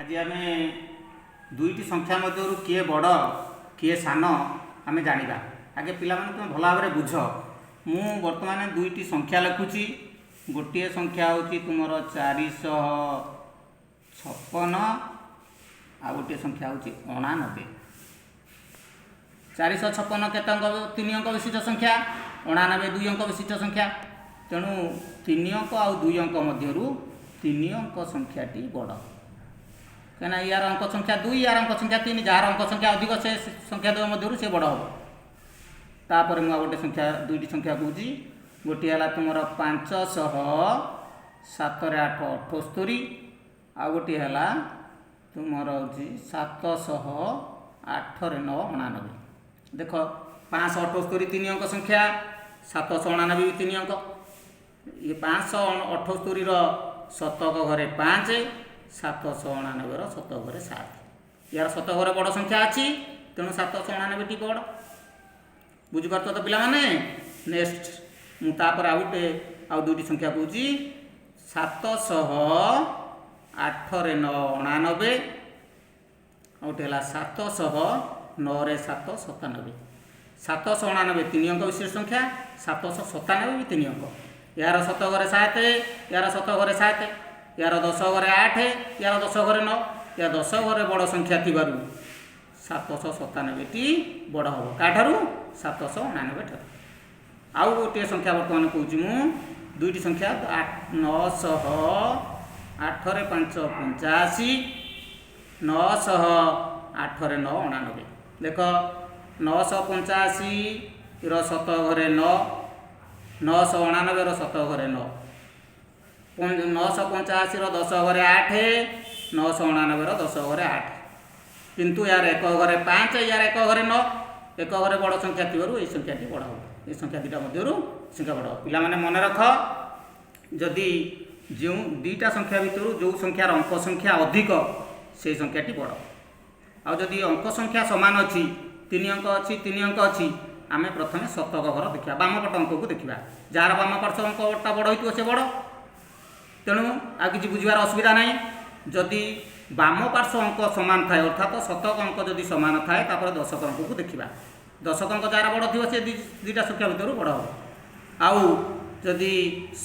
आज आम दुईटी संख्या मध्य किए बड़ किए सान आम जाना आगे पिला तुम भल भाव बुझ मु बर्तमान दुईटी संख्या लिखुची गोटे संख्या हूँ तुम 456 आ गोटे संख्या हूँ 89। 456 केत अंक 3 अंक विशिष्ट संख्या 89 2 अंक विशिष्ट संख्या तेणु 3 अंक आ 2 अंक मध्य 3 अंक संख्याटी बड़ कहीं यार अंक संख्या 2 यार अंक संख्या 3 जार अंक संख्या अधिक से संख्या द्वय मध्य से बड़ हम तापर मुझे गोटे संख्या दुईटी संख्या कौच गोटे है तुम 500 7 8 78 आ गोटे है तुम हूँ 700 8 9 99। देख 578 3 अंक संख्या 799 भी 3 अंक ये 578 शतक घरे 5 799 शतक घरे 7 यार शतक घरे बड़ संख्या अच्छी तेणु 799 टी बड़ बुझीपार तो पिला माने। नेक्स्ट मुझे आउ गोटे आउ दुईटी संख्या कौच 700 8 9 99 गोटे है 700 9 7 97 799 3 अंक विशिष्ट संख्या 797 भी 3 अंक यार शतक घरे 7 यार शतक घरे 7 यार 10 घरे 8 यार 10 घरे 9 या 10 घरे बड़ संख्या थी 797 टी बड़ हम क्या 799 ठार। आउ गोटे संख्या बर्तमान कौच मु दुईटी संख्या 900 8 5 85 900 8 9 99 देख 985 शतक घरे 9 999 शतक घरे 9 985 10 घरे 8 999 10 घरे 8 किंतु यार एक घरे 5 यार एक घरे 9 एक घरे बड़ संख्या थी ये संख्याटी बड़ हम ये संख्या दुटा मध्य संख्या बड़ पिला माने मन रख जदि जो दुईटा संख्या भितर जो संख्यार अंक संख्या अधिक से संख्याटी बड़ आदि अंक संख्या सामान अच्छी 3 अंक अच्छी 3 अंक अच्छी आम प्रथम शतक घर देखा बामपट अंक को देखा जार बाम पार्श्व अंकटा बड़ हो से बड़ तेणु आ कि बुझार असुविधा ना जदि बाम पार्श्व अंक सामान थाए अर्थात शतक अंक जदि सामान थाए तापर दशक अंक को देखा दशक अंक जार बड़ थी से दुईटा संख्या भितर बड़ हम आउ जदि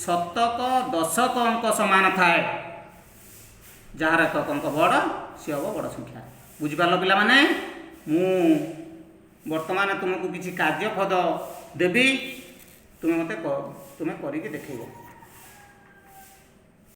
शतक दशक अंक सामान थाए जार एक अंक बड़ सी हम बड़ संख्या बुझिपार पिला माने मु वर्तमान तुमको किसी कार्य पद देवी तुम्हें मत तुम्हें करके देखो।